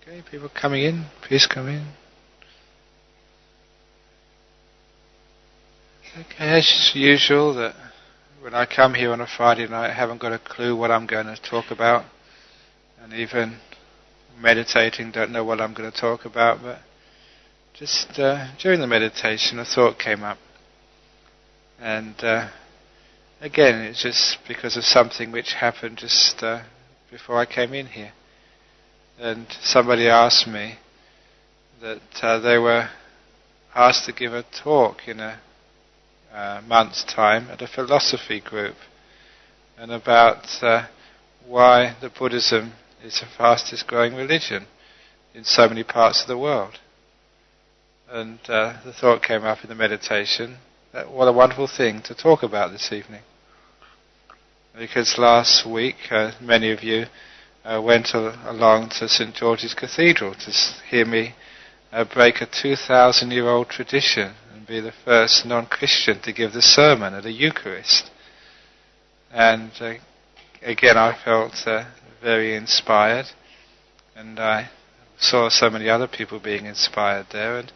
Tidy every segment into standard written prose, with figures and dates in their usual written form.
Okay, people coming in, please come in. Okay, as usual, that when I come here on a Friday night, I haven't got a clue what I'm going to talk about, and even meditating, don't know what I'm going to talk about, but just during the meditation, a thought came up, and again, it's just because of something which happened just before I came in here. And somebody asked me that they were asked to give a talk in a month's time at a philosophy group, and about why the Buddhism is the fastest growing religion in so many parts of the world. And the thought came up in the meditation that what a wonderful thing to talk about this evening. Because last week many of you went along to St. George's Cathedral to hear me break a 2,000-year-old tradition and be the first non-Christian to give the sermon at a Eucharist. And again, I felt very inspired, and I saw so many other people being inspired there, and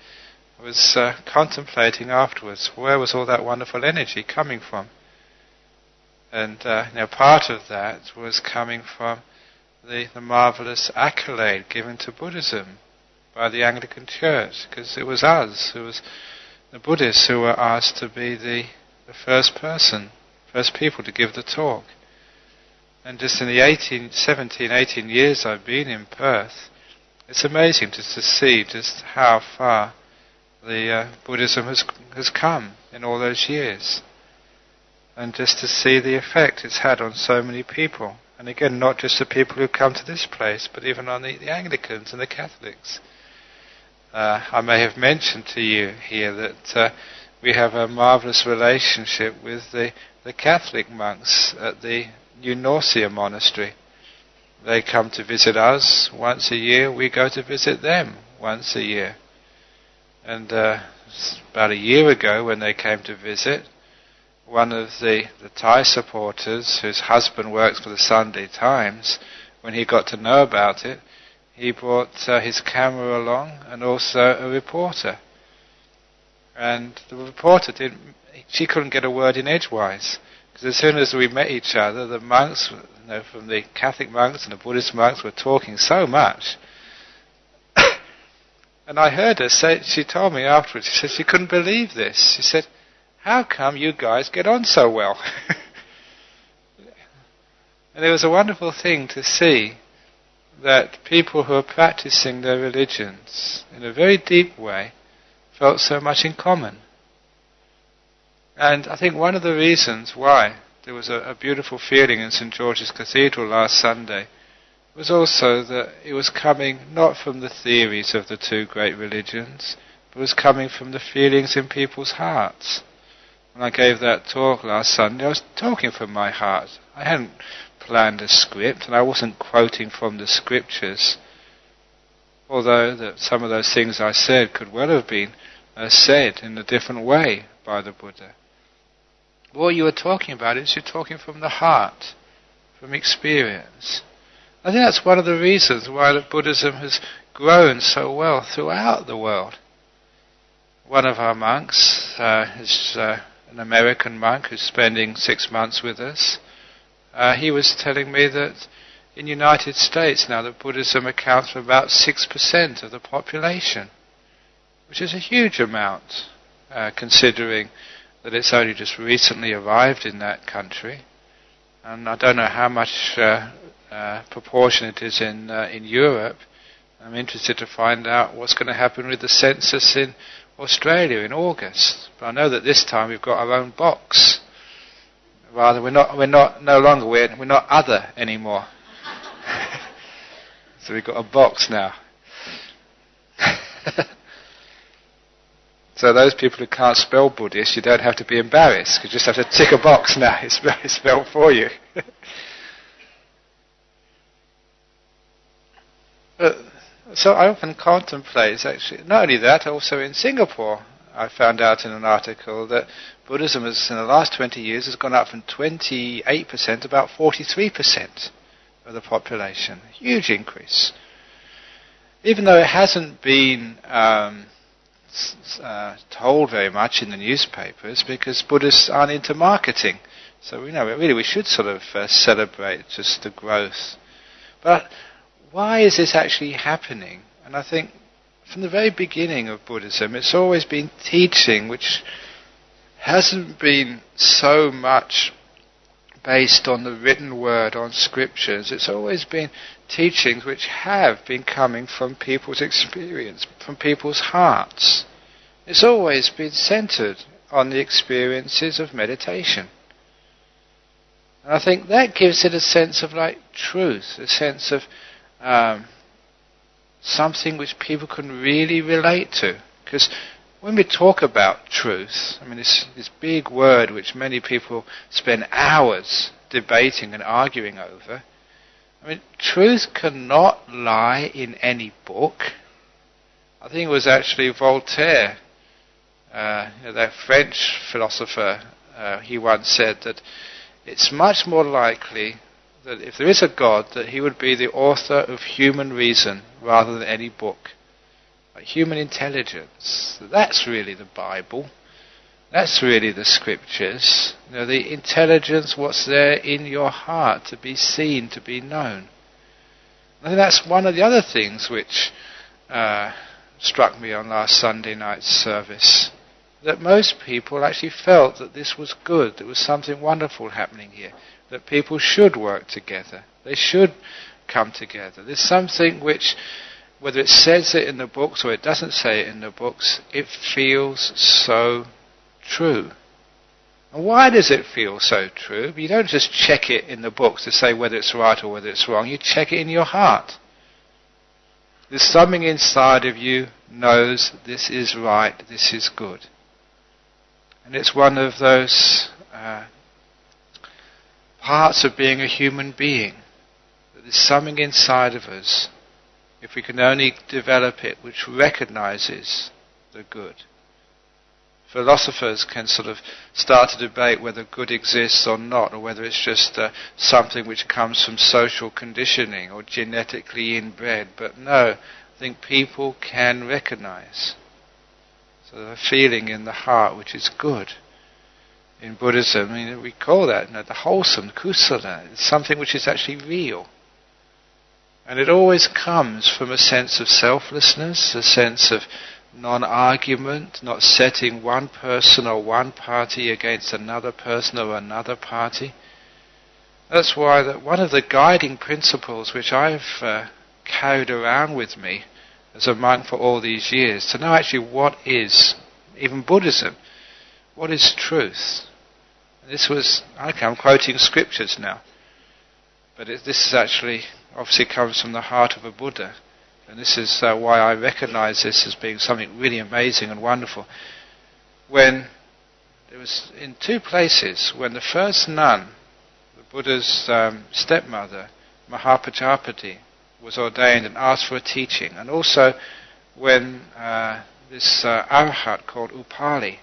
I was contemplating afterwards, where was all that wonderful energy coming from? And part of that was coming from the marvelous accolade given to Buddhism by the Anglican Church, because it was us, it was the Buddhists who were asked to be the first people to give the talk. And just in the 17, 18 years I've been in Perth, it's amazing just to see just how far the Buddhism has come in all those years. And just to see the effect it's had on so many people. And again, not just the people who come to this place, but even on the Anglicans and the Catholics. I may have mentioned to you here that we have a marvellous relationship with the Catholic monks at the New Norcia monastery. They come to visit us once a year, we go to visit them once a year. And about a year ago when they came to visit, one of the Thai supporters, whose husband works for the Sunday Times, when he got to know about it, he brought his camera along and also a reporter. And the reporter she couldn't get a word in edgewise, because as soon as we met each other, the monks, from the Catholic monks and the Buddhist monks, were talking so much. And I heard her say, she told me afterwards, she said she couldn't believe this. She said, "How come you guys get on so well?" And it was a wonderful thing to see that people who are practicing their religions in a very deep way felt so much in common. And I think one of the reasons why there was a beautiful feeling in St. George's Cathedral last Sunday was also that it was coming not from the theories of the two great religions, but was coming from the feelings in people's hearts. When I gave that talk last Sunday, I was talking from my heart. I hadn't planned a script, and I wasn't quoting from the scriptures, although that some of those things I said could well have been said in a different way by the Buddha. What you were talking about is you're talking from the heart, from experience. I think that's one of the reasons why the Buddhism has grown so well throughout the world. One of our monks is an American monk who's spending 6 months with us. He was telling me that in the United States now that Buddhism accounts for about 6% of the population, which is a huge amount, considering that it's only just recently arrived in that country. And I don't know how much proportion it is in Europe. I'm interested to find out what's going to happen with the census in Australia in August. But I know that this time we've got our own box. Rather, we're not other anymore. So we've got a box now. So those people who can't spell Buddhist, you don't have to be embarrassed. You just have to tick a box now. It's spelled for you. So I often contemplate, actually, not only that, also in Singapore, I found out in an article that Buddhism has, in the last 20 years, has gone up from 28% to about 43% of the population. A huge increase. even though it hasn't been told very much in the newspapers, because Buddhists aren't into marketing. So we should sort of celebrate just the growth. But why is this actually happening? And I think from the very beginning of Buddhism, it's always been teaching which hasn't been so much based on the written word, on scriptures. It's always been teachings which have been coming from people's experience, from people's hearts. It's always been centered on the experiences of meditation. And I think that gives it a sense of truth, a sense of something which people can really relate to. Because when we talk about truth, this big word which many people spend hours debating and arguing over, truth cannot lie in any book. I think it was actually Voltaire, that French philosopher, he once said that it's much more likely that if there is a God, that he would be the author of human reason rather than any book. Human intelligence, that's really the Bible. That's really the scriptures. The intelligence, what's there in your heart to be seen, to be known. I think that's one of the other things which struck me on last Sunday night's service. That most people actually felt that this was good, there was something wonderful happening here, that people should work together, they should come together. There's something which, whether it says it in the books or it doesn't say it in the books, it feels so true. And why does it feel so true? You don't just check it in the books to say whether it's right or whether it's wrong, you check it in your heart. There's something inside of you knows this is right, this is good. And it's one of those parts of being a human being. That there's something inside of us, if we can only develop it, which recognizes the good. Philosophers can sort of start to debate whether good exists or not, or whether it's just something which comes from social conditioning or genetically inbred. But no, I think people can recognize. So a feeling in the heart which is good. In Buddhism, we call that the wholesome, kusala. It's something which is actually real. And it always comes from a sense of selflessness, a sense of non-argument, not setting one person or one party against another person or another party. That's why one of the guiding principles which I've carried around with me as a monk for all these years, to know actually what is, even Buddhism, what is truth. This was, I'm quoting scriptures now, but this is actually, obviously comes from the heart of a Buddha, and this is why I recognize this as being something really amazing and wonderful. When there was in two places, when the first nun, the Buddha's stepmother, Mahapajapati, was ordained and asked for a teaching, and also when this Arhat called Upali,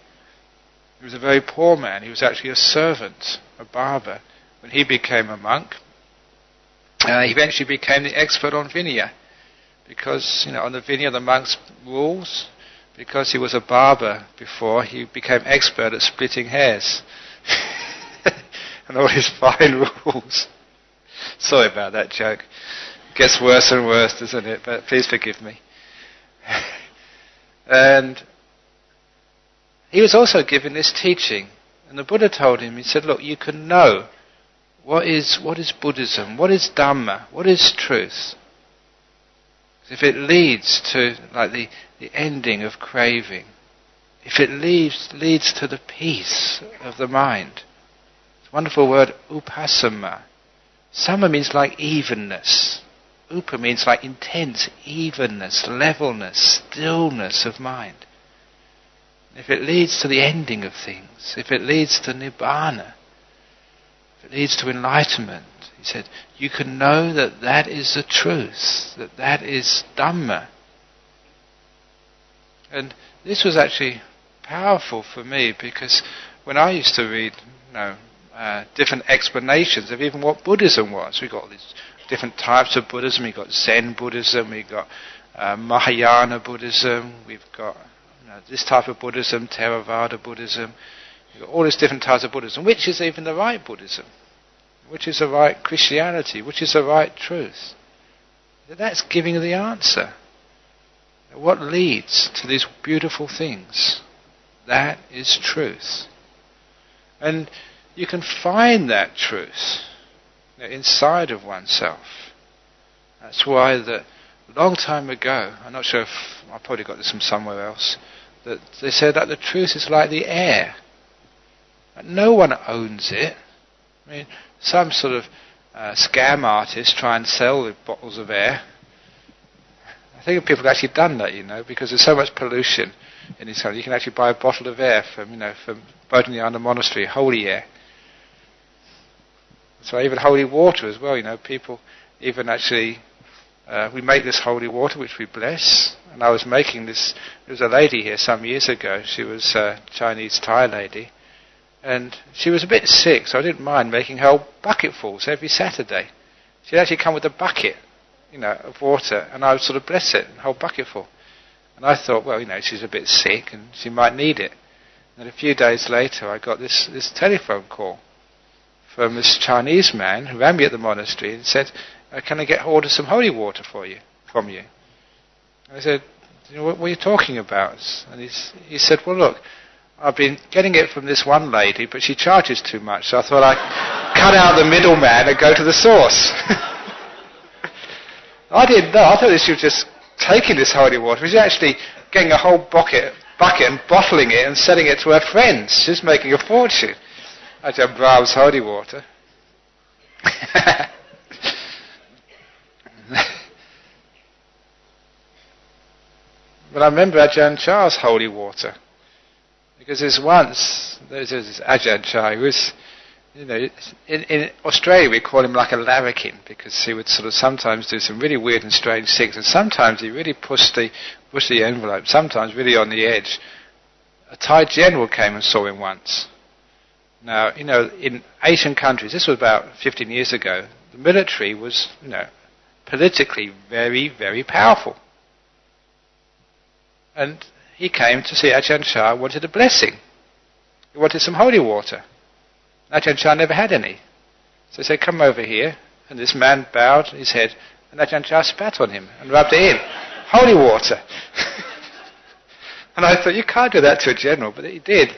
he was a very poor man, he was actually a servant, a barber. When he became a monk, he eventually became the expert on Vinaya, because on the Vinaya the monks' rules, because he was a barber before, he became expert at splitting hairs and all his fine rules. Sorry about that joke. Gets worse and worse, doesn't it? But please forgive me. And he was also given this teaching, and the Buddha told him, he said, look, you can know what is Buddhism, what is Dhamma, what is truth. If it leads to the ending of craving, if it leads to the peace of the mind. It's a wonderful word, upasama. Sama means like evenness. Upa means like intense evenness, levelness, stillness of mind. If it leads to the ending of things, if it leads to nibbana, if it leads to enlightenment, he said, you can know that that is the truth, that is Dhamma. And this was actually powerful for me, because when I used to read different explanations of even what Buddhism was, we got these different types of Buddhism. We got Zen Buddhism, we got Mahayana Buddhism, we've got this type of Buddhism, Theravada Buddhism, we've got all these different types of Buddhism. Which is even the right Buddhism? Which is the right Christianity? Which is the right truth? That's giving the answer. What leads to these beautiful things? That is truth. And you can find that truth inside of oneself. That's why that a long time ago, I'm not sure if I probably got this from somewhere else, that they said that the truth is like the air. That no one owns it. I mean, some sort of scam artists try and sell the bottles of air. I think people have actually done that, because there's so much pollution in this country. You can actually buy a bottle of air from Bodhinyana Monastery, holy air. So even holy water as well, people even actually, we make this holy water which we bless. And I was making this, there was a lady here some years ago, she was a Chinese Thai lady, and she was a bit sick, so I didn't mind making her bucketfuls every Saturday. She'd actually come with a bucket, of water, and I would sort of bless it, a whole bucketful. And I thought, well, she's a bit sick and she might need it. And a few days later I got this telephone call from this Chinese man who ran me at the monastery and said, can I get hold of some holy water from you? I said, what are you talking about? And he said, well, look, I've been getting it from this one lady, but she charges too much, so I thought I'd cut out the middleman and go to the source. I didn't know. I thought she was just taking this holy water. She's actually getting a whole bucket and bottling it and selling it to her friends. She's making a fortune. Ajahn Brahm's holy water. But I remember Ajahn Chah's holy water. Because there's this Ajahn Chah who was, in Australia we call him like a larrikin, because he would sort of sometimes do some really weird and strange things, and sometimes he really pushed the envelope, sometimes really on the edge. A Thai general came and saw him once. Now, in Asian countries, this was about 15 years ago, the military was, politically very, very powerful. And he came to see Ajahn Chah, wanted a blessing. He wanted some holy water. Ajahn Chah never had any. So he said, come over here. And this man bowed his head, and Ajahn Chah spat on him and rubbed it in. Holy water. And I thought, you can't do that to a general, but he did.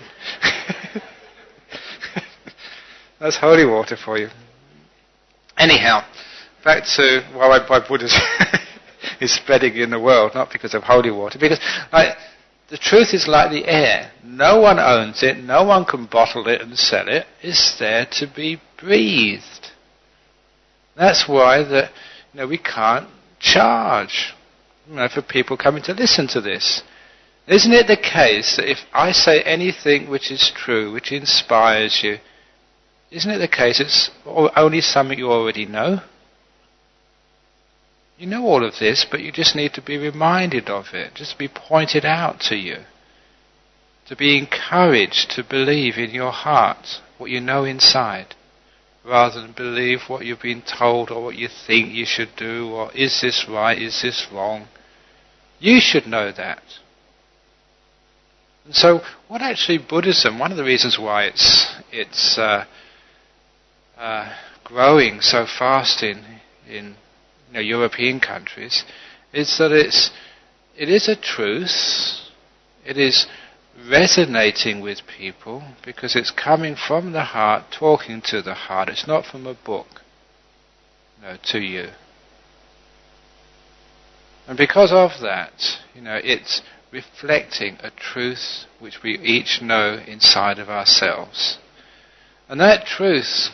That's holy water for you. Anyhow, back to why Buddhism is spreading in the world, not because of holy water, because the truth is like the air. No one owns it, no one can bottle it and sell it. It's there to be breathed. That's why we can't charge for people coming to listen to this. Isn't it the case that if I say anything which is true, which inspires you, isn't it the case it's only something you already know? You know all of this, but you just need to be reminded of it, just to be pointed out to you, to be encouraged to believe in your heart what you know inside, rather than believe what you've been told or what you think you should do, or is this right, is this wrong? You should know that. And so, what actually Buddhism? One of the reasons why it's growing so fast in European countries, is that it is a truth. It is resonating with people because it's coming from the heart, talking to the heart. It's not from a book, to you. And because of that, it's reflecting a truth which we each know inside of ourselves. And that truth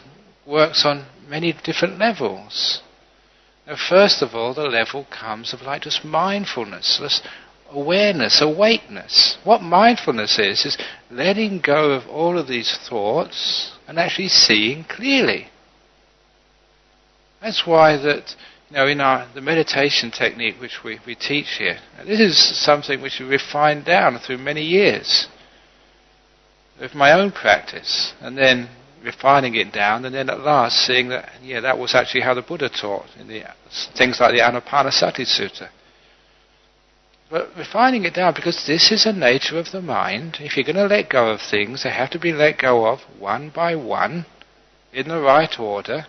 works on many different levels. Now, first of all, the level comes of just mindfulness, just awareness, awakeness. What mindfulness is letting go of all of these thoughts and actually seeing clearly. That's why that, in the meditation technique which we teach here, this is something which we refined down through many years of my own practice, and then refining it down, and then at last seeing that, that was actually how the Buddha taught in the things like the Anapanasati Sutta. But refining it down, because this is the nature of the mind. If you're going to let go of things, they have to be let go of one by one, in the right order.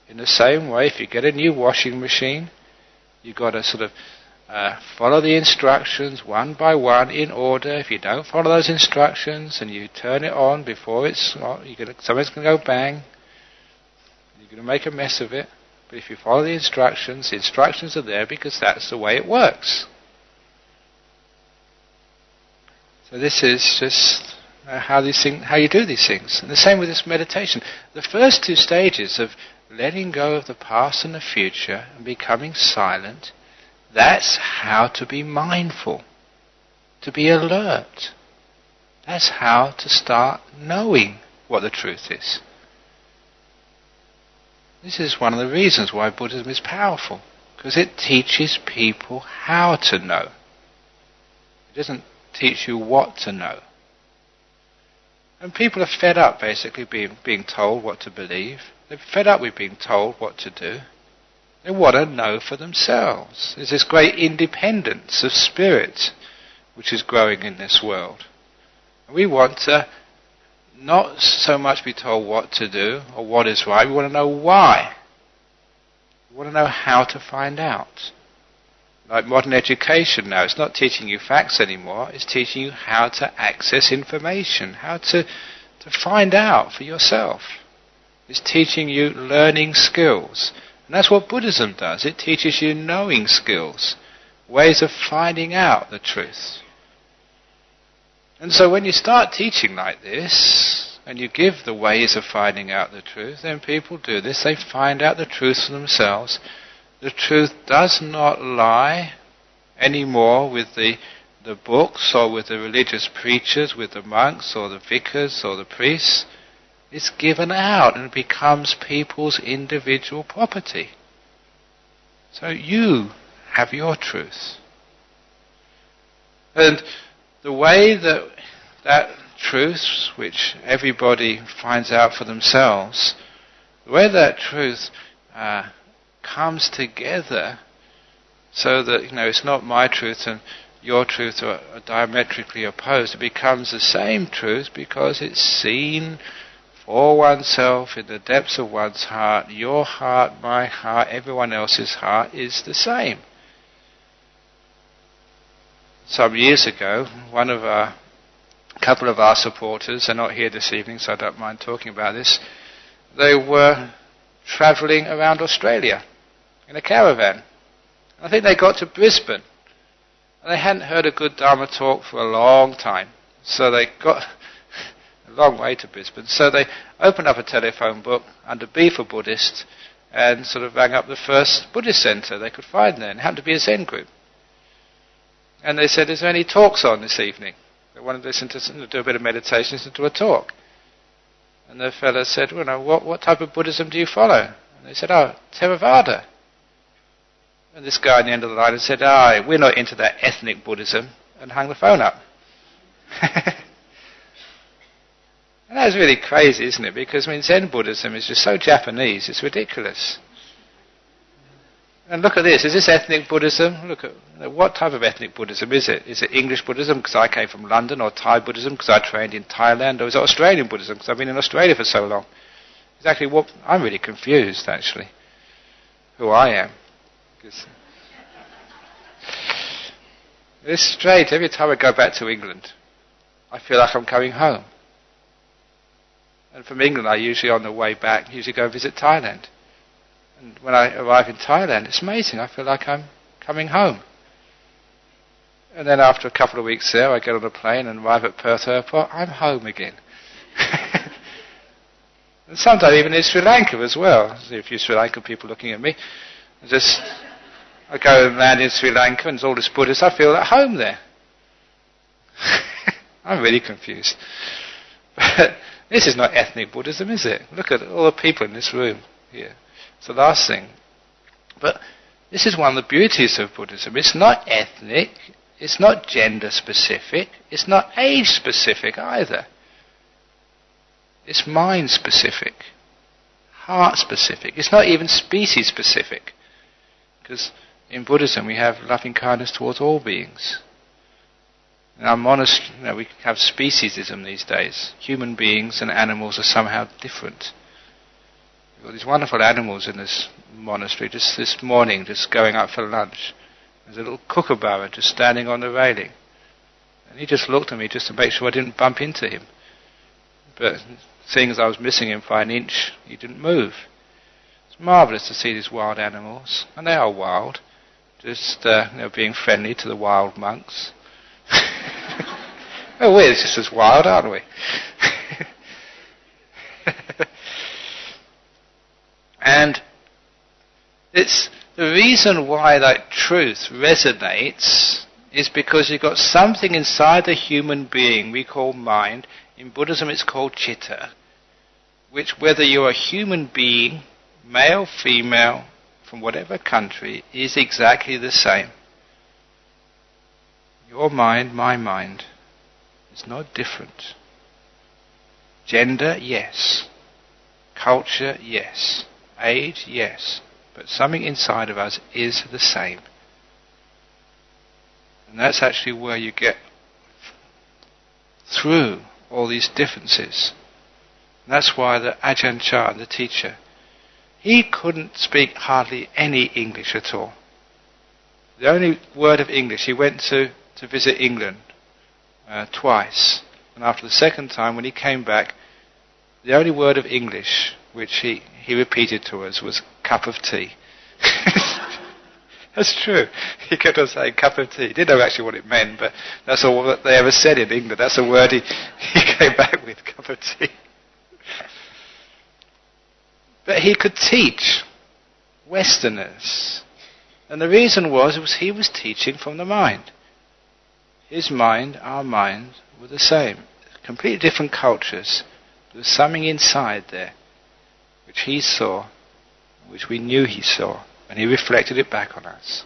In the same way, if you get a new washing machine, you've got to sort of follow the instructions one by one in order. If you don't follow those instructions and you turn it on before something's going to go bang. You're going to make a mess of it. But if you follow the instructions are there because that's the way it works. So this is just how you do these things. And the same with this meditation. The first two stages of letting go of the past and the future and becoming silent, that's how to be mindful, to be alert. That's how to start knowing what the truth is. This is one of the reasons why Buddhism is powerful, because it teaches people how to know. It doesn't teach you what to know. And people are fed up basically being told what to believe. They're fed up with being told what to do. They want to know for themselves. There's this great independence of spirit which is growing in this world. We want to not so much be told what to do or what is right. We want to know why. We want to know how to find out. Like modern education now, it's not teaching you facts anymore, it's teaching you how to access information, how to find out for yourself. It's teaching you learning skills. And that's what Buddhism does. It teaches you knowing skills, ways of finding out the truth. And so when you start teaching like this, and you give the ways of finding out the truth, then people do this, they find out the truth for themselves. The truth does not lie anymore with the books or with the religious preachers, with the monks or the vicars or the priests. It's given out and it becomes people's individual property. So you have your truth. And the way that truth, which everybody finds out for themselves, the way that truth comes together so that, it's not my truth and your truth are diametrically opposed. It becomes the same truth because it's seen for oneself in the depths of one's heart. Your heart, my heart, everyone else's heart is the same. Some years ago, a couple of our supporters, they're not here this evening so I don't mind talking about this, they were travelling around Australia in a caravan. I think they got to Brisbane and they hadn't heard a good Dhamma talk for a long time. So they got a long way to Brisbane. So they opened up a telephone book under B for Buddhist and sort of rang up the first Buddhist centre they could find there. And it happened to be a Zen group. And they said, is there any talks on this evening? They wanted to listen to do a bit of meditation, listen to a talk. And the fellow said, well, what type of Buddhism do you follow? And they said, Theravada. And this guy on the end of the line had said, we're not into that ethnic Buddhism, and hung the phone up. And that's really crazy, isn't it? Because, Zen Buddhism is just so Japanese, it's ridiculous. And look at this, is this ethnic Buddhism? Look at, what type of ethnic Buddhism is it? Is it English Buddhism because I came from London, or Thai Buddhism because I trained in Thailand, or is it Australian Buddhism because I've been in Australia for so long? Exactly what, I'm really confused actually, who I am. It's strange, every time I go back to England, I feel like I'm coming home. And from England I usually, on the way back, go visit Thailand. And when I arrive in Thailand, it's amazing. I feel like I'm coming home. And then after a couple of weeks there, I get on a plane and arrive at Perth Airport. I'm home again. And sometimes even in Sri Lanka as well. I see a few Sri Lankan people looking at me. I go and land in Sri Lanka and there's all this Buddhist. I feel at home there. I'm really confused. But this is not ethnic Buddhism, is it? Look at all the people in this room here. It's the last thing. But this is one of the beauties of Buddhism. It's not ethnic, it's not gender specific, it's not age specific either. It's mind specific, heart specific. It's not even species specific. Because in Buddhism we have loving kindness towards all beings. In our monastery, we have speciesism these days. Human beings and animals are somehow different. We've got these wonderful animals in this monastery. Just this morning, just going out for lunch, there's a little kookaburra just standing on the railing. And he just looked at me just to make sure I didn't bump into him. But seeing as I was missing him by an inch, he didn't move. It's marvellous to see these wild animals. And they are wild. Just being friendly to the wild monks. Oh, we're just as wild, aren't we? And it's the reason why that truth resonates is because you've got something inside the human being we call mind. In Buddhism it's called citta, which whether you're a human being, male, female, from whatever country, is exactly the same. Your mind, my mind, is not different. Gender, yes. Culture, yes. Age, yes. But something inside of us is the same. And that's actually where you get through all these differences. And that's why the Ajahn Brahm, the teacher, he couldn't speak hardly any English at all. The only word of English, he went to visit England twice. And after the second time, when he came back, the only word of English which he repeated to us was cup of tea. That's true. He kept on saying cup of tea. He didn't know actually what it meant, but that's all that they ever said in England. That's the word he came back with, cup of tea. But he could teach Westerners. And the reason was he was teaching from the mind. His mind, our mind, were the same. Completely different cultures. There was something inside there which he saw, which we knew he saw, and he reflected it back on us.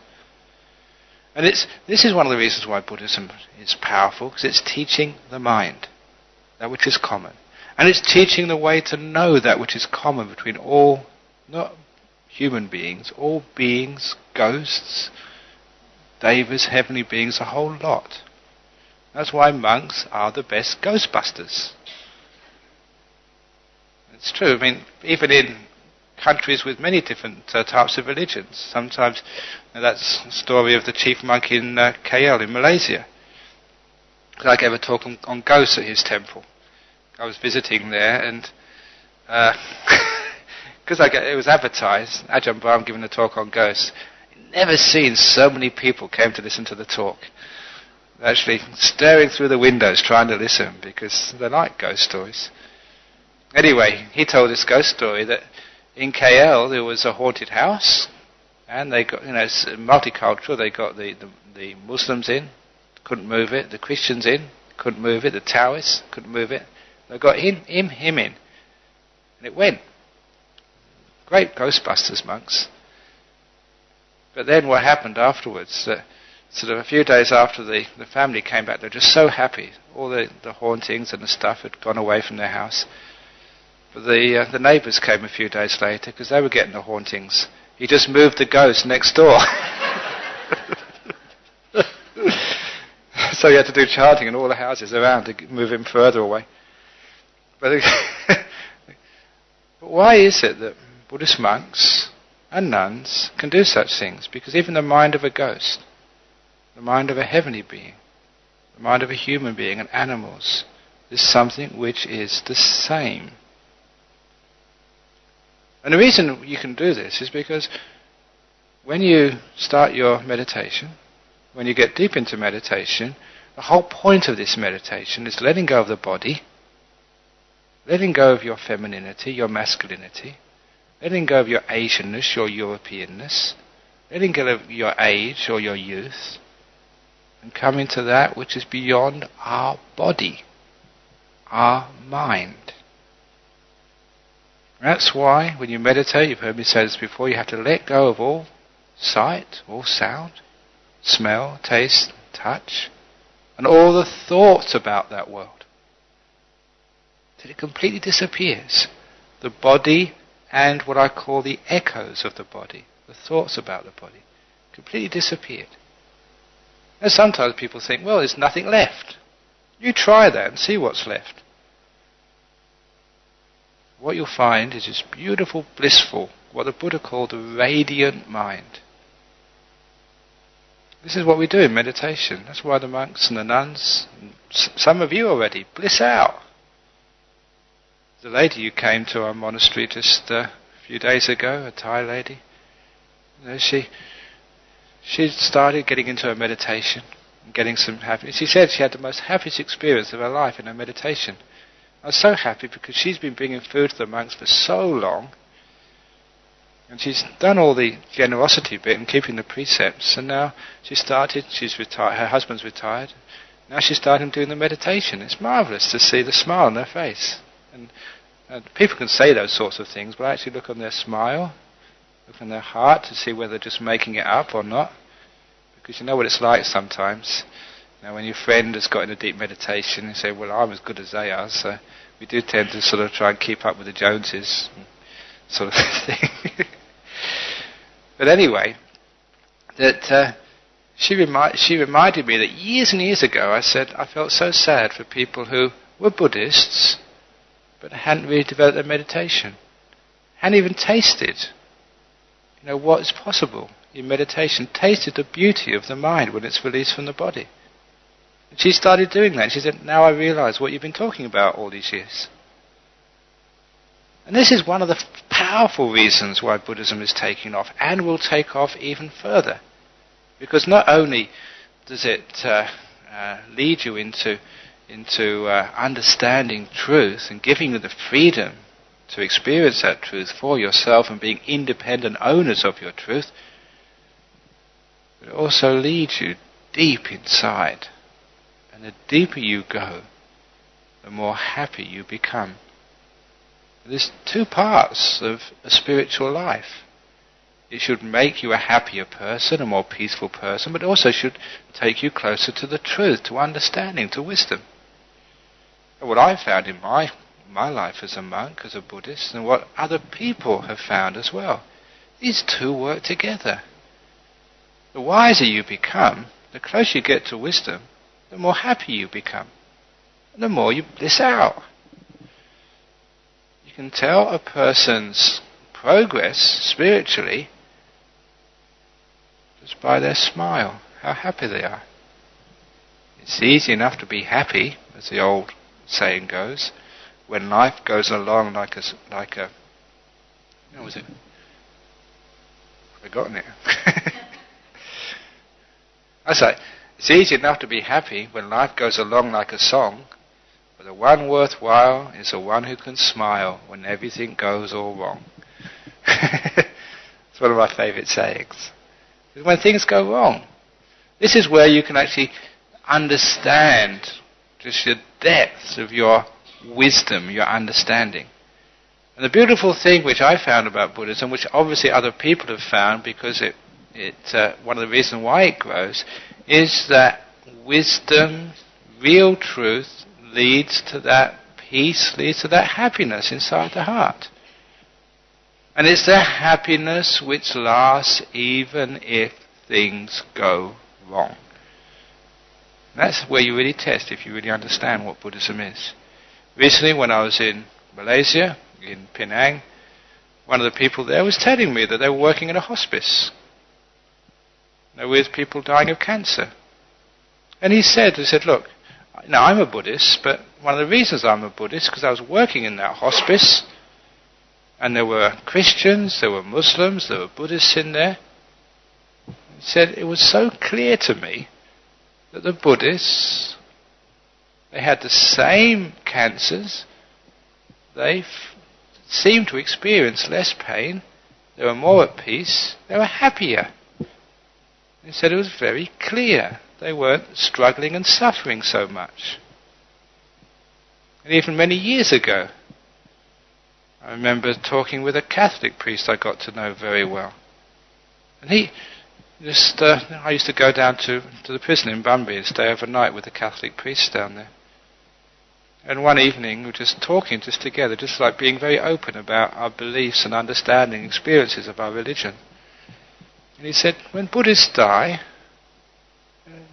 And this is one of the reasons why Buddhism is powerful, because it's teaching the mind, that which is common. And it's teaching the way to know that which is common between all, not human beings, all beings, ghosts, devas, heavenly beings, a whole lot. That's why monks are the best ghostbusters. It's true. I mean, even in countries with many different types of religions, sometimes that's the story of the chief monk in KL in Malaysia. I gave a talk on ghosts at his temple. I was visiting there, and because it was advertised, Ajahn Brahm giving a talk on ghosts. Never seen so many people came to listen to the talk. Actually staring through the windows trying to listen because they like ghost stories. Anyway, he told this ghost story that in KL there was a haunted house, and they got, it's multicultural. They got the Muslims in, couldn't move it. The Christians in, couldn't move it. The Taoists couldn't move it. They got him in, and it went. Great Ghostbusters monks. But then what happened afterwards? Sort of a few days after the family came back, they were just so happy. All the hauntings and the stuff had gone away from their house. But the neighbours came a few days later because they were getting the hauntings. He just moved the ghost next door. So he had to do chanting in all the houses around to move him further away. But why is it that Buddhist monks and nuns can do such things? Because even the mind of a ghost, the mind of a heavenly being, the mind of a human being and animals is something which is the same. And the reason you can do this is because when you start your meditation, when you get deep into meditation, the whole point of this meditation is letting go of the body, letting go of your femininity, your masculinity, letting go of your Asianness, your Europeanness, letting go of your age or your youth, and coming to that which is beyond our body, our mind. That's why when you meditate, you've heard me say this before, you have to let go of all sight, all sound, smell, taste, touch, and all the thoughts about that world. Till it completely disappears. The body and what I call the echoes of the body, the thoughts about the body, Completely disappeared. And sometimes people think, well, there's nothing left. You try that and see what's left. What you'll find is this beautiful, blissful, what the Buddha called the radiant mind. This is what we do in meditation. That's why the monks and the nuns, and some of you already, bliss out. The lady who came to our monastery just a few days ago, a Thai lady, she started getting into her meditation and getting some happiness. She said she had the most happiest experience of her life in her meditation. I was so happy because she's been bringing food to the monks for so long, and she's done all the generosity bit and keeping the precepts, and now she's retired, her husband's retired, now she's starting doing the meditation. It's marvellous to see the smile on her face. And people can say those sorts of things, but I actually look on their smile, look on their heart to see whether they're just making it up or not. Because you know what it's like sometimes. Now when your friend has got into deep meditation, you say, well, I'm as good as they are, so we do tend to sort of try and keep up with the Joneses, sort of thing. But anyway, that she reminded me that years and years ago I said I felt so sad for people who were Buddhists but hadn't really developed their meditation, hadn't even tasted, what is possible in meditation, tasted the beauty of the mind when it's released from the body. And she started doing that. She said, now I realise what you've been talking about all these years. And this is one of the powerful reasons why Buddhism is taking off, and will take off even further. Because not only does it lead you into understanding truth and giving you the freedom to experience that truth for yourself and being independent owners of your truth, but it also leads you deep inside. And the deeper you go, the more happy you become. There's two parts of a spiritual life. It should make you a happier person, a more peaceful person, but also should take you closer to the truth, to understanding, to wisdom. And what I found in my life as a monk, as a Buddhist, and what other people have found as well, these two work together. The wiser you become, the closer you get to wisdom, the more happy you become, and the more you bliss out. You can tell a person's progress spiritually just by their smile, how happy they are. It's easy enough to be happy, as the old saying goes, when life goes along like a what was it? Forgotten it. I say, it's easy enough to be happy when life goes along like a song, but the one worthwhile is the one who can smile when everything goes all wrong. It's one of my favourite sayings. When things go wrong, this is where you can actually understand just the depths of your wisdom, your understanding. And the beautiful thing which I found about Buddhism, which obviously other people have found because one of the reasons why it grows, is that wisdom, real truth, leads to that peace, leads to that happiness inside the heart. And it's the happiness which lasts even if things go wrong. That's where you really test if you really understand what Buddhism is. Recently, when I was in Malaysia, in Penang, one of the people there was telling me that they were working in a hospice. They were with people dying of cancer. And he said, look, now I'm a Buddhist, but one of the reasons I'm a Buddhist is because I was working in that hospice, and there were Christians, there were Muslims, there were Buddhists in there. He said, it was so clear to me that the Buddhists, they had the same cancers, they seemed to experience less pain, they were more at peace, they were happier. He said it was very clear. They weren't struggling and suffering so much. And even many years ago, I remember talking with a Catholic priest I got to know very well. And he just, I used to go down to the prison in Bunbury and stay overnight with the Catholic priests down there. And one evening we were just talking just together, just like being very open about our beliefs and understanding experiences of our religion. And he said, when Buddhists die,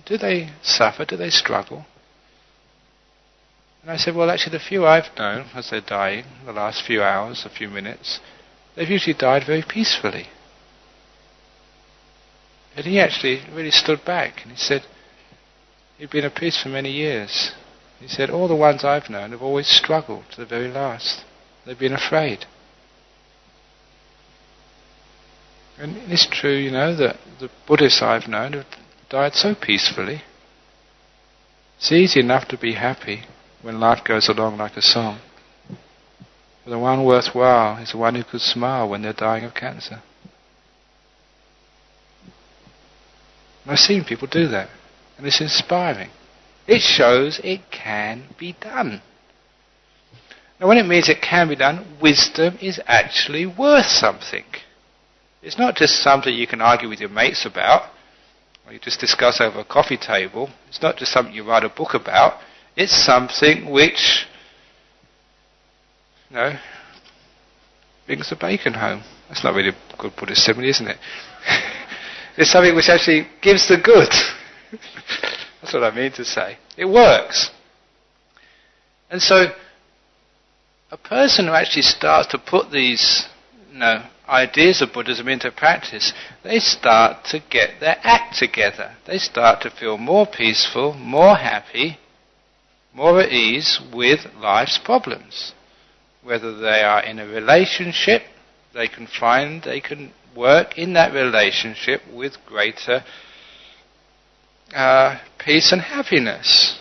do they suffer? Do they struggle? And I said, well, actually the few I've known as they're dying, the last few hours, a few minutes, they've usually died very peacefully. And he actually really stood back and he said, he'd been at peace for many years. He said, all the ones I've known have always struggled to the very last. They've been afraid. And it's true, that the Buddhists I've known have died so peacefully. It's easy enough to be happy when life goes along like a song. But the one worthwhile is the one who could smile when they're dying of cancer. And I've seen people do that, and it's inspiring. It shows it can be done. Now when it means it can be done, wisdom is actually worth something. It's not just something you can argue with your mates about, or you just discuss over a coffee table. It's not just something you write a book about. It's something which, brings the bacon home. That's not really a good Buddhist simile, isn't it? It's something which actually gives the good. That's what I mean to say. It works. And so, a person who actually starts to put these, ideas of Buddhism into practice, they start to get their act together. They start to feel more peaceful, more happy, more at ease with life's problems. Whether they are in a relationship, they can work in that relationship with greater peace and happiness.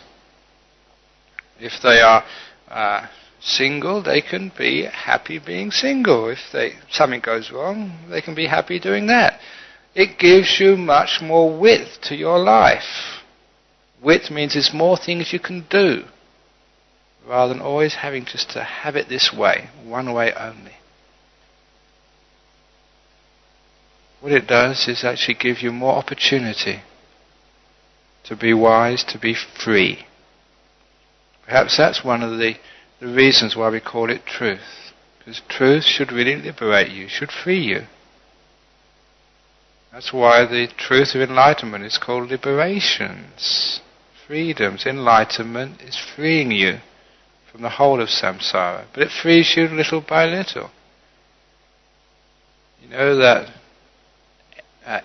If they are single, they can be happy being single. If something goes wrong, they can be happy doing that. It gives you much more width to your life. Width means there's more things you can do, rather than always having just to have it this way, one way only. What it does is actually give you more opportunity to be wise, to be free. Perhaps that's one of the reasons why we call it truth. Because truth should really liberate you, should free you. That's why the truth of enlightenment is called liberations. Freedoms. Enlightenment is freeing you from the whole of samsara. But it frees you little by little. You know that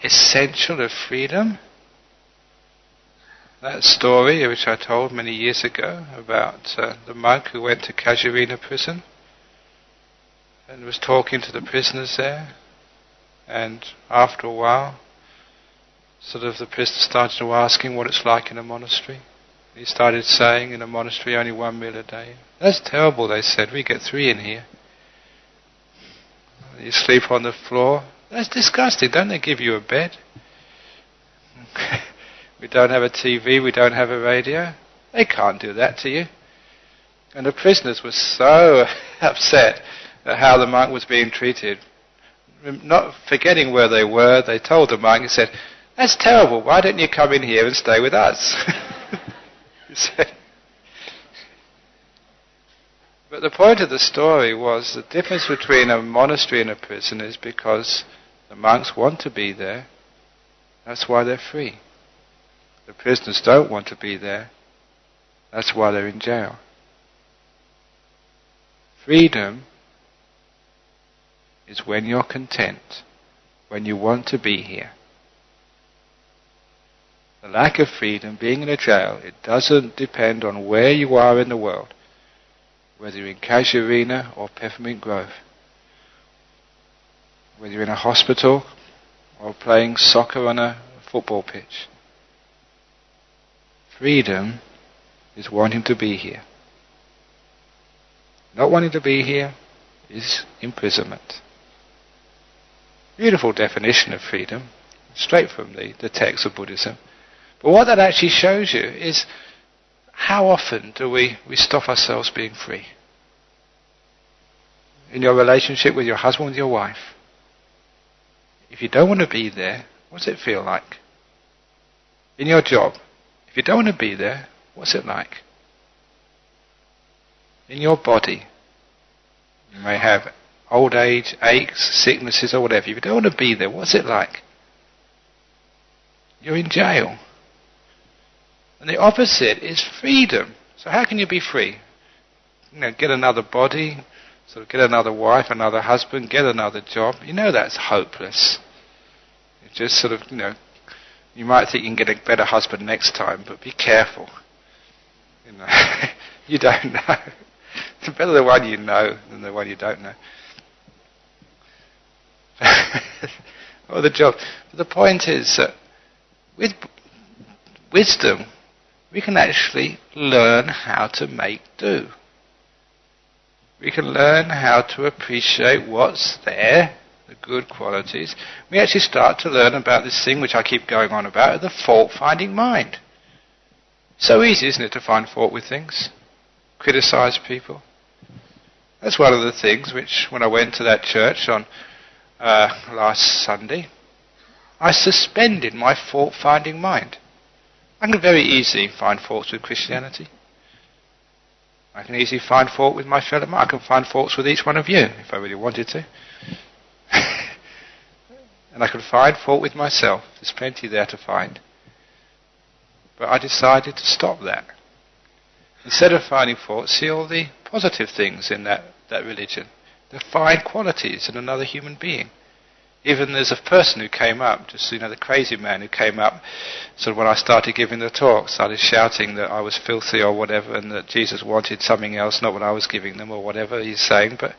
essential of freedom? That story which I told many years ago about the monk who went to Casuarina prison and was talking to the prisoners there, and after a while the prisoner started to ask him what it's like in a monastery. He started saying, in a monastery only 1 meal a day. That's terrible, they said, we get 3 in here. You sleep on the floor. That's disgusting, don't they give you a bed? We don't have a TV, we don't have a radio. They can't do that to you. And the prisoners were so upset at how the monk was being treated. Not forgetting where they were, they told the monk, he said, that's terrible, why don't you come in here and stay with us? He said. But the point of the story was the difference between a monastery and a prison is because the monks want to be there, that's why they're free. The prisoners don't want to be there, that's why they're in jail. Freedom is when you're content, when you want to be here. The lack of freedom, being in a jail, it doesn't depend on where you are in the world, whether you're in Casuarina or Peppermint Grove, whether you're in a hospital or playing soccer on a football pitch. Freedom is wanting to be here. Not wanting to be here is imprisonment. Beautiful definition of freedom, straight from the text of Buddhism. But what that actually shows you is how often do we stop ourselves being free? In your relationship with your husband, with your wife. If you don't want to be there, what does it feel like? In your job, if you don't want to be there, what's it like? In your body, you may have old age, aches, sicknesses or whatever. If you don't want to be there, what's it like? you're in jail. And the opposite is freedom. So how can you be free? Get another body, sort of get another wife, another husband, get another job. You know that's hopeless. It's just sort of, you might think you can get a better husband next time, but be careful. You don't know. It's better the one you know than the one you don't know. Or the job. But the point is that with wisdom, we can actually learn how to make do. We can learn how to appreciate what's there, the good qualities. We actually start to learn about this thing which I keep going on about, the fault-finding mind. So easy, isn't it, to find fault with things? Criticize people. That's one of the things which, when I went to that church on last Sunday, I suspended my fault-finding mind. I can very easily find faults with Christianity. I can easily find fault with my fellow man. I can find faults with each one of you, if I really wanted to. And I can find fault with myself. There's plenty there to find. But I decided to stop that. Instead of finding fault, see all the positive things in that religion. The fine qualities in another human being. Even there's a person who came up, just the crazy man who came up, sort of when I started giving the talk, started shouting that I was filthy or whatever, and that Jesus wanted something else, not what I was giving them or whatever he's saying, but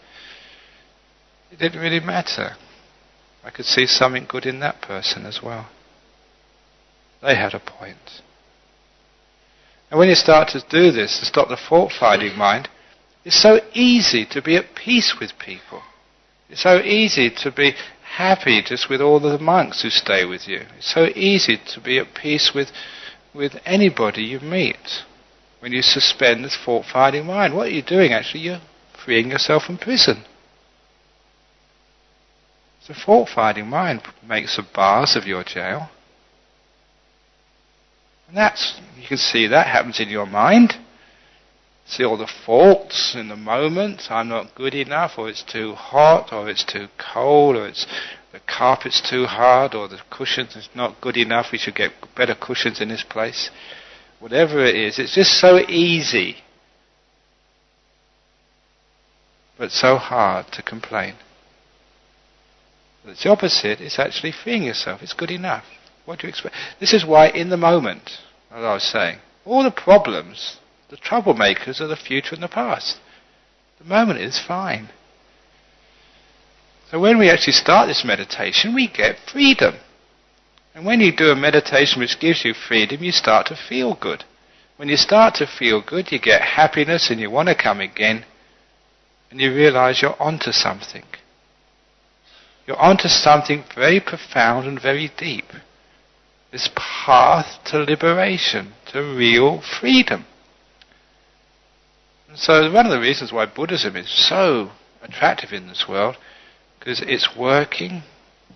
it didn't really matter. I could see something good in that person as well. They had a point. And when you start to do this, to stop the fault-finding mind, it's so easy to be at peace with people. It's so easy to be happy just with all the monks who stay with you. It's so easy to be at peace with anybody you meet when you suspend this fault-finding mind. What are you doing actually? You're freeing yourself from prison. The fault-finding mind makes the bars of your jail. And you can see that happens in your mind. See all the faults in the moment. I'm not good enough, or it's too hot, or it's too cold, or the carpet's too hard, or the cushions is not good enough. We should get better cushions in this place. Whatever it is, it's just so easy, but so hard to complain. But it's the opposite. It's actually freeing yourself. It's good enough. What do you expect? This is why in the moment, as I was saying, all the problems, the troublemakers are the future and the past. The moment is fine. So when we actually start this meditation, we get freedom. And when you do a meditation which gives you freedom, you start to feel good. When you start to feel good, you get happiness and you want to come again. And you realize you're onto something. You're onto something very profound and very deep. This path to liberation, to real freedom. And so one of the reasons why Buddhism is so attractive in this world, because it's working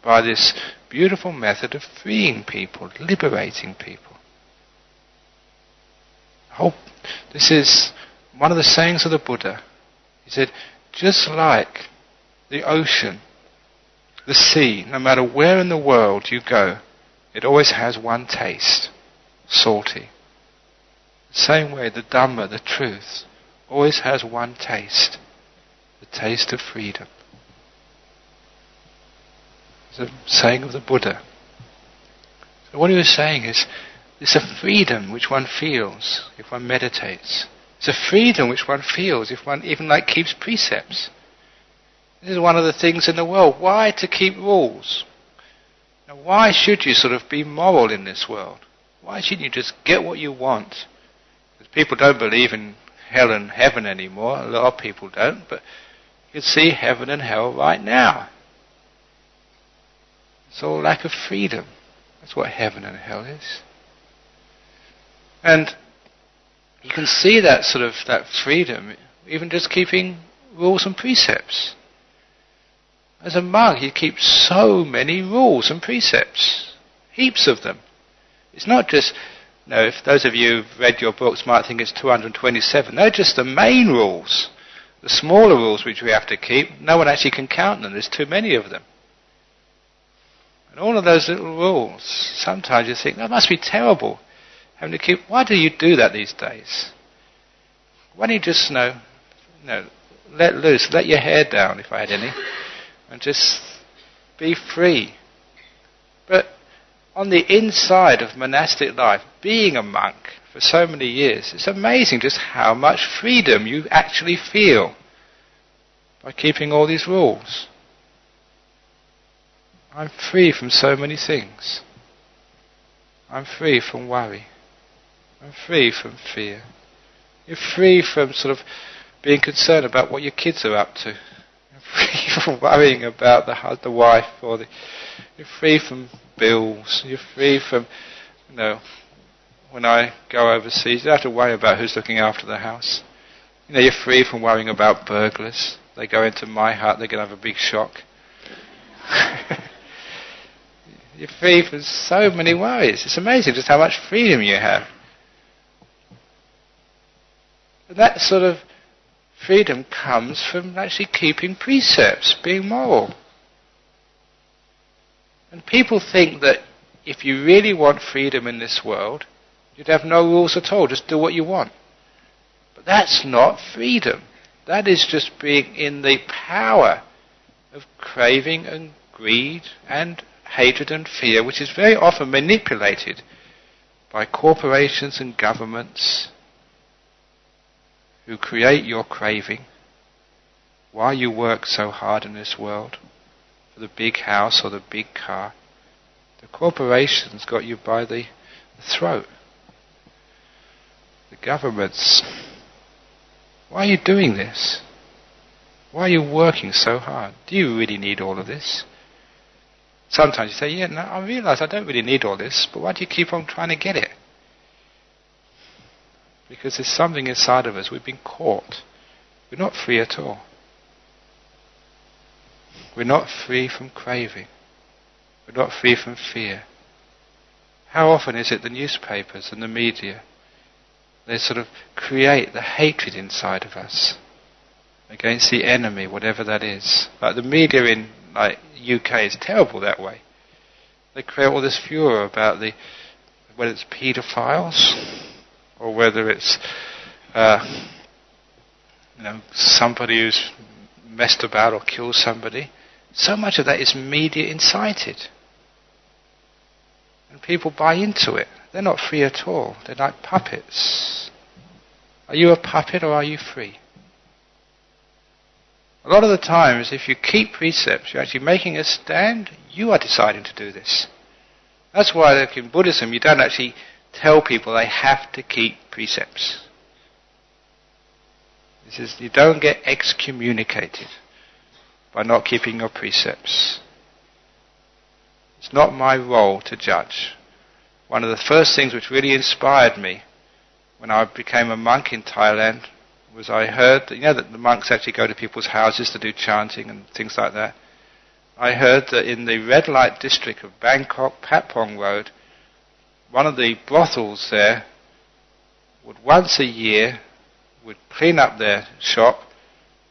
by this beautiful method of freeing people, liberating people. This is one of the sayings of the Buddha. He said, just like the ocean, the sea, no matter where in the world you go, it always has one taste, salty. The same way the Dhamma, the truth, always has one taste, the taste of freedom. It's a saying of the Buddha. So what he was saying is, it's a freedom which one feels if one meditates. It's a freedom which one feels if one even keeps precepts. This is one of the things in the world. Why to keep rules? Now, why should you sort of be moral in this world? Why shouldn't you just get what you want? Because people don't believe in hell and heaven anymore. A lot of people don't, but you can see heaven and hell right now. It's all lack of freedom. That's what heaven and hell is. And you can see that freedom, even just keeping rules and precepts. As a monk, you keep so many rules and precepts. Heaps of them. It's not just, if those of you who've read your books might think it's 227. They're just the main rules. The smaller rules which we have to keep, no one actually can count them. There's too many of them. And all of those little rules, sometimes you think, that must be terrible, having to keep... Why do you do that these days? Why don't you just, let loose, let your hair down, if I had any, and just be free? But on the inside of monastic life, being a monk for so many years, it's amazing just how much freedom you actually feel by keeping all these rules. I'm free from so many things. I'm free from worry. I'm free from fear. You're free from sort of being concerned about what your kids are up to. You're free from worrying about the wife or you're free from bills. You're free from, when I go overseas, you don't have to worry about who's looking after the house. You're free from worrying about burglars. They go into my hut, they're going to have a big shock. You're free from so many worries. It's amazing just how much freedom you have. And that sort of freedom comes from actually keeping precepts, being moral. And people think that if you really want freedom in this world, you'd have no rules at all, just do what you want. But that's not freedom. That is just being in the power of craving and greed and hatred and fear, which is very often manipulated by corporations and governments who create your craving while you work so hard in this world for the big house or the big car. The corporations got you by the throat. The governments. Why are you doing this? Why are you working so hard? Do you really need all of this? Sometimes you say, I realise I don't really need all this, but why do you keep on trying to get it? Because there's something inside of us. We've been caught. We're not free at all. We're not free from craving. We're not free from fear. How often is it the newspapers and the media, they sort of create the hatred inside of us against the enemy, whatever that is. Like the media in UK is terrible that way. They create all this furor about whether it's paedophiles or whether it's somebody who's messed about or killed somebody. So much of that is media incited. And people buy into it. They're not free at all. They're like puppets. Are you a puppet or are you free? A lot of the times, if you keep precepts, you're actually making a stand. You are deciding to do this. That's why, like in Buddhism, you don't actually tell people they have to keep precepts. You don't get excommunicated by not keeping your precepts. It's not my role to judge. One of the first things which really inspired me when I became a monk in Thailand was I heard that the monks actually go to people's houses to do chanting and things like that. I heard that in the red light district of Bangkok, Patpong Road, one of the brothels there would once a year would clean up their shop,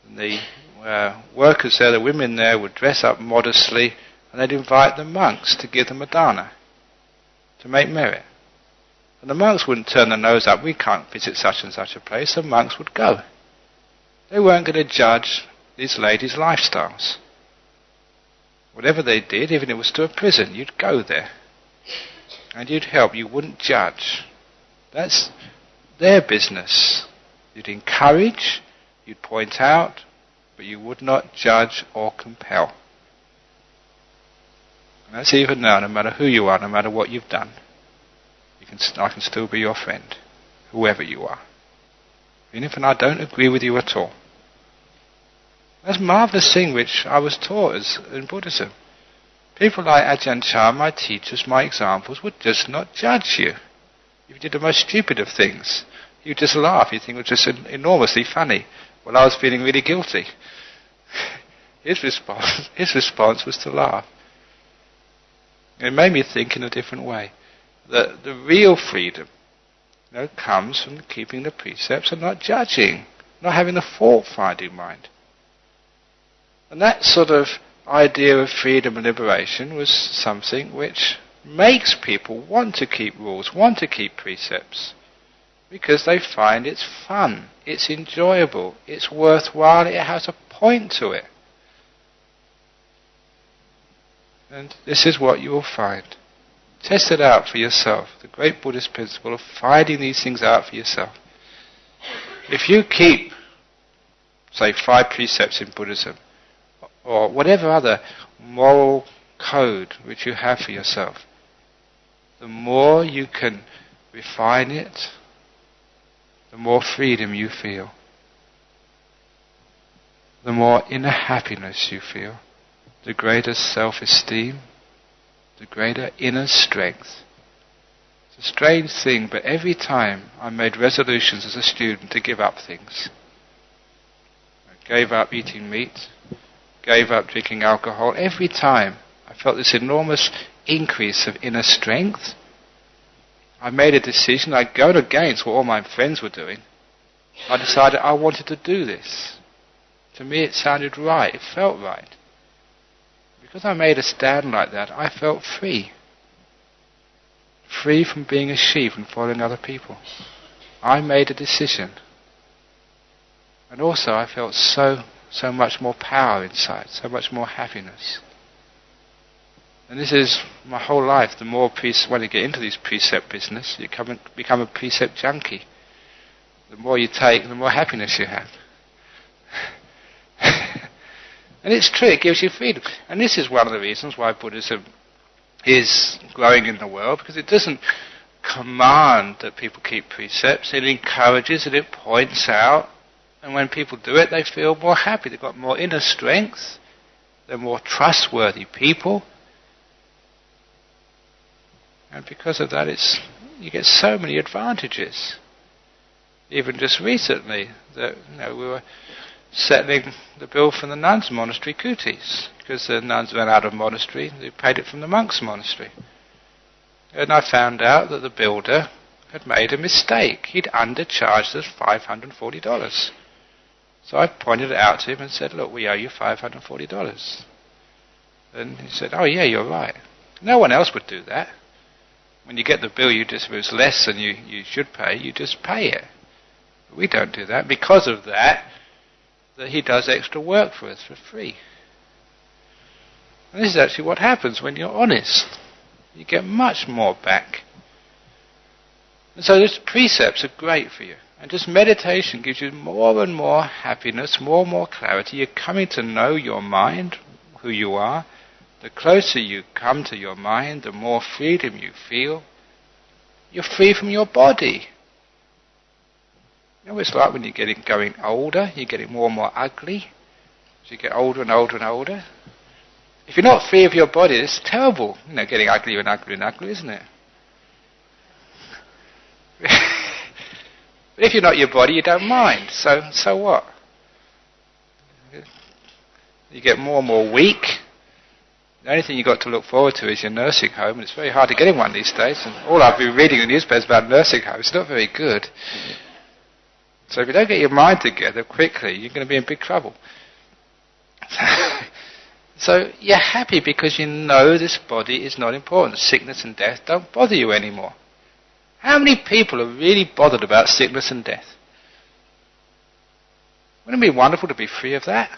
and the workers there, the women there, would dress up modestly, and they'd invite the monks to give them a dana, to make merit. And the monks wouldn't turn their nose up, we can't visit such and such a place. The monks would go. They weren't going to judge these ladies' lifestyles. Whatever they did, even if it was to a prison, you'd go there. And you'd help, you wouldn't judge. That's their business. You'd encourage, you'd point out, but you would not judge or compel. And that's even now, no matter who you are, no matter what you've done. I can still be your friend, whoever you are. Even if I don't agree with you at all. That's a marvellous thing which I was taught in Buddhism. People like Ajahn Brahm, my teachers, my examples, would just not judge you. If you did the most stupid of things, you'd just laugh. You'd think it was just enormously funny. Well, I was feeling really guilty. His response was to laugh. It made me think in a different way. The real freedom comes from keeping the precepts and not judging, not having the fault-finding mind. And that sort of idea of freedom and liberation was something which makes people want to keep rules, want to keep precepts, because they find it's fun, it's enjoyable, it's worthwhile, it has a point to it. And this is what you will find. Test it out for yourself. The great Buddhist principle of finding these things out for yourself. If you keep, say, 5 precepts in Buddhism, or whatever other moral code which you have for yourself, the more you can refine it, the more freedom you feel, the more inner happiness you feel, the greater self-esteem, the greater inner strength. It's a strange thing, but every time I made resolutions as a student to give up things, I gave up eating meat, gave up drinking alcohol, every time I felt this enormous increase of inner strength. I made a decision, I'd go against what all my friends were doing. I decided I wanted to do this. To me it sounded right, it felt right. Because I made a stand like that, I felt free. Free from being a sheep and following other people. I made a decision. And also I felt so much more power inside, so much more happiness. And this is my whole life. The more when you get into this precept business, you become a precept junkie. The more you take, the more happiness you have. And it's true, it gives you freedom. And this is one of the reasons why Buddhism is growing in the world, because it doesn't command that people keep precepts, it encourages and it points out, and when people do it they feel more happy, they've got more inner strength, they're more trustworthy people, and because of that you get so many advantages. Even just recently, that we were settling the bill from the nuns' monastery kutis, because the nuns ran out of monastery, they paid it from the monks' monastery. And I found out that the builder had made a mistake. He'd undercharged us $540. So I pointed it out to him and said, look, we owe you $540. And he said, oh yeah, you're right. No one else would do that. When you get the bill, if it was less than you should pay, you just pay it. But we don't do that. Because of that he does extra work for us for free. And this is actually what happens when you're honest. You get much more back. And so these precepts are great for you. And just meditation gives you more and more happiness, more and more clarity. You're coming to know your mind, who you are. The closer you come to your mind, the more freedom you feel. You're free from your body. You know what it's like when you're going older, you're getting more and more ugly. As you get older and older and older. If you're not free of your body, it's terrible. Getting uglier and uglier and uglier, isn't it? But if you're not your body, you don't mind. So what? You get more and more weak. The only thing you've got to look forward to is your nursing home, and it's very hard to get in one these days. And all I've been reading in the newspapers about nursing homes, it's not very good. So if you don't get your mind together quickly, you're going to be in big trouble. So you're happy because you know this body is not important. Sickness and death don't bother you anymore. How many people are really bothered about sickness and death? Wouldn't it be wonderful to be free of that?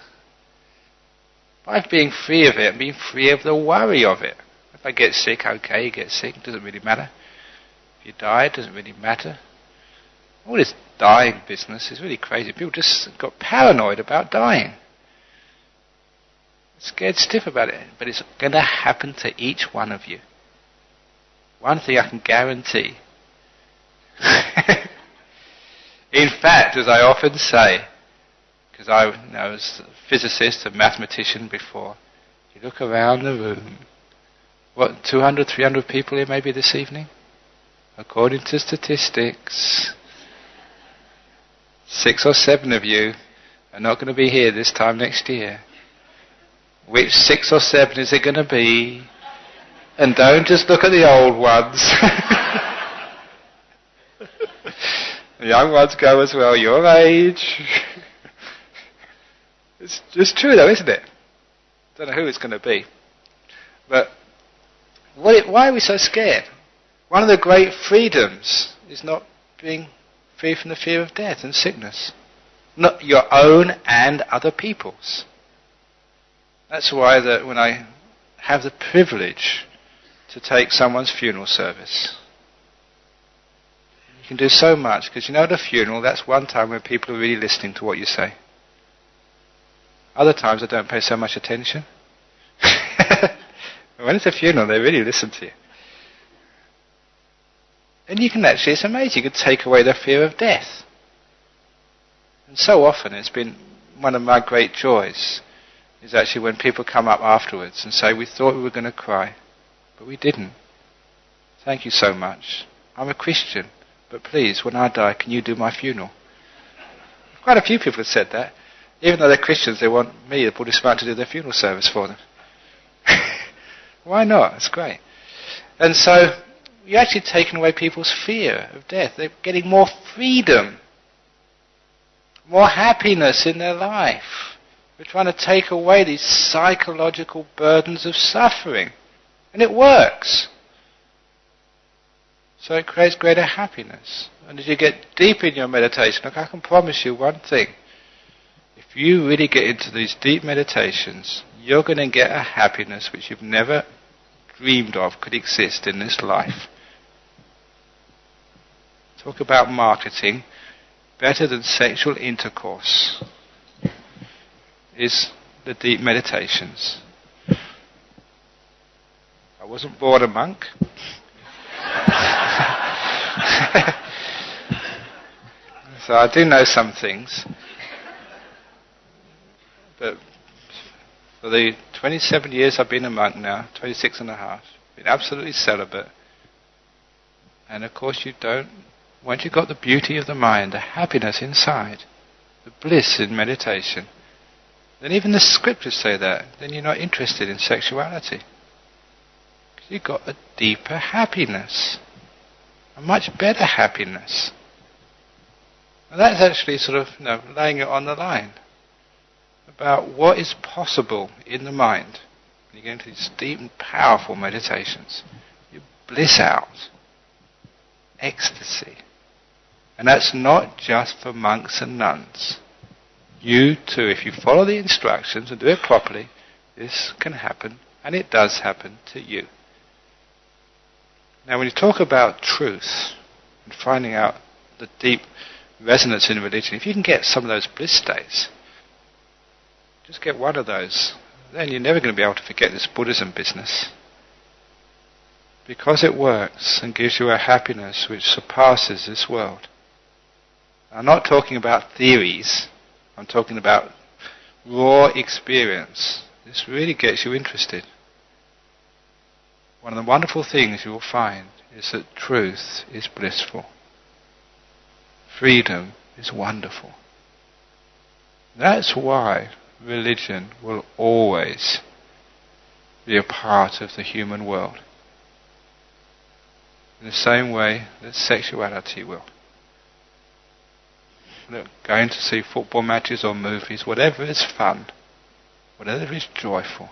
By being free of it and being free of the worry of it. If I get sick, okay, you get sick, it doesn't really matter. If you die, it doesn't really matter. All this dying business is really crazy. People just got paranoid about dying. Scared stiff about it. But it's going to happen to each one of you. One thing I can guarantee. In fact, as I often say, because I was a physicist and mathematician before, you look around the room, 200, 300 people here maybe this evening? According to statistics, 6 or 7 of you are not going to be here this time next year. Which 6 or 7 is it going to be? And don't just look at the old ones. The young ones go as well, your age. It's just true though, isn't it? Don't know who it's going to be. But why are we so scared? One of the great freedoms is not being free from the fear of death and sickness. Not your own and other people's. That's why that when I have the privilege to take someone's funeral service, you can do so much, because you know at a funeral, that's one time when people are really listening to what you say. Other times they don't pay so much attention. When it's a funeral, they really listen to you. And you can actually, it's amazing, you can take away the fear of death. And so often it's been one of my great joys, is actually when people come up afterwards and say, we thought we were going to cry, but we didn't. Thank you so much. I'm a Christian, but please, when I die, can you do my funeral? Quite a few people have said that. Even though they're Christians, they want me, the Buddhist monk, to do their funeral service for them. Why not? It's great. And so, you're actually taking away people's fear of death. They're getting more freedom, more happiness in their life. We're trying to take away these psychological burdens of suffering. And it works. So it creates greater happiness. And as you get deep in your meditation, look, I can promise you one thing. If you really get into these deep meditations, you're going to get a happiness which you've never dreamed of could exist in this life. Talk about marketing. Better than sexual intercourse is the deep meditations. I wasn't born a monk. So I do know some things. But for the 27 years I've been a monk now, 26 and a half, been absolutely celibate. And of course you don't, once you've got the beauty of the mind, the happiness inside, the bliss in meditation, then even the scriptures say that, then you're not interested in sexuality. Because you've got a deeper happiness, a much better happiness. And that's actually sort of, laying it on the line about what is possible in the mind. When you get into these deep and powerful meditations, you bliss out, ecstasy. And that's not just for monks and nuns. You too, if you follow the instructions and do it properly, this can happen, and it does happen to you. Now when you talk about truth and finding out the deep resonance in religion, if you can get some of those bliss states, just get one of those, then you're never going to be able to forget this Buddhism business. Because it works and gives you a happiness which surpasses this world. I'm not talking about theories, I'm talking about raw experience. This really gets you interested. One of the wonderful things you will find is that truth is blissful. Freedom is wonderful. That's why religion will always be a part of the human world. In the same way that sexuality will. Look, going to see football matches or movies, whatever is fun, whatever is joyful,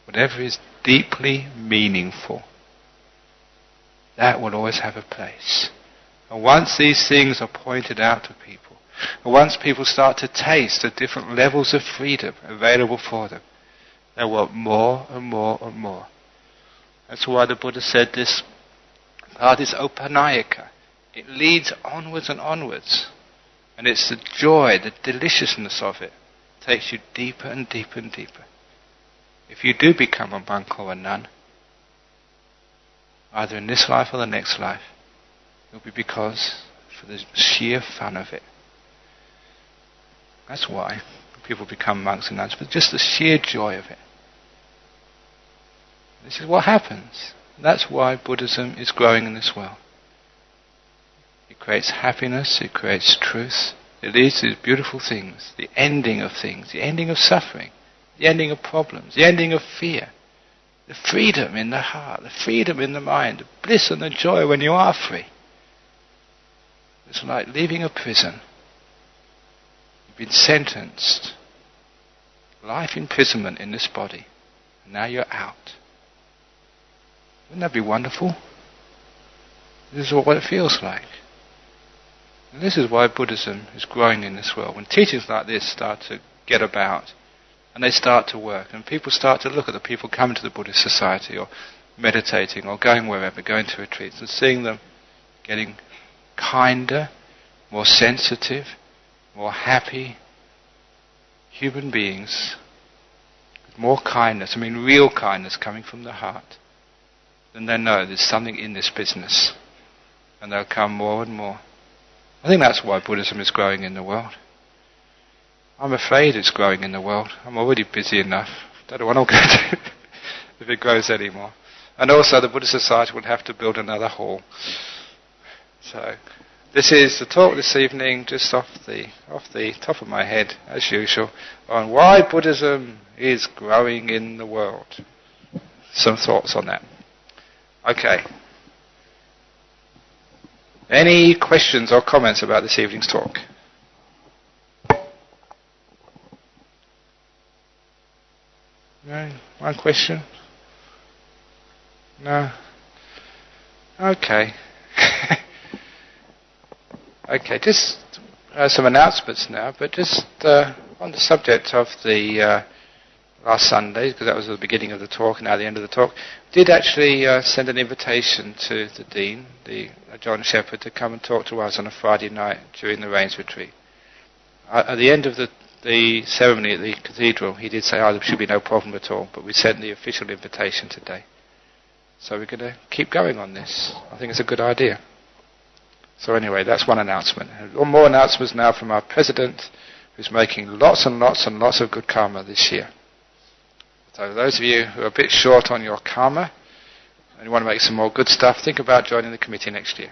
whatever is deeply meaningful, that will always have a place. And once these things are pointed out to people, and once people start to taste the different levels of freedom available for them, they want more and more and more. That's why the Buddha said this path is opanayika. It leads onwards and onwards. And it's the joy, the deliciousness of it, takes you deeper and deeper and deeper. If you do become a monk or a nun, either in this life or the next life, it will be because for the sheer fun of it. That's why people become monks and nuns, but just the sheer joy of it. This is what happens. That's why Buddhism is growing in this world. It creates happiness, it creates truth, it leads to these beautiful things, the ending of things, the ending of suffering, the ending of problems, the ending of fear, the freedom in the heart, the freedom in the mind, the bliss and the joy when you are free. It's like leaving a prison. You've been sentenced. life imprisonment in this body. And now you're out. Wouldn't that be wonderful? This is what it feels like. And this is why Buddhism is growing in this world. When teachings like this start to get about, and they start to work, and people start to look at the people coming to the Buddhist society, or meditating, or going wherever, going to retreats, and seeing them getting kinder, more sensitive, more happy human beings, with more kindness, real kindness coming from the heart, then they know there's something in this business, and they'll come more and more. I think that's why Buddhism is growing in the world. I'm afraid it's growing in the world. I'm already busy enough. Don't know what I'm going to do if it grows anymore. And also the Buddhist society would have to build another hall. So this is the talk this evening, just off the top of my head, as usual, on why Buddhism is growing in the world. Some thoughts on that. Okay. Any questions or comments about this evening's talk? No? One question? No? Okay. Okay, just some announcements now, but just on the subject of the last Sunday, because that was the beginning of the talk and now the end of the talk, did actually send an invitation to the Dean, the John Shepherd, to come and talk to us on a Friday night during the Rains Retreat. At the end of the ceremony at the cathedral, he did say, there should be no problem at all, but we sent the official invitation today. So we're going to keep going on this. I think it's a good idea. So anyway, that's one announcement. More announcements now from our president, who's making lots and lots and lots of good karma this year. So those of you who are a bit short on your karma and you want to make some more good stuff, think about joining the committee next year.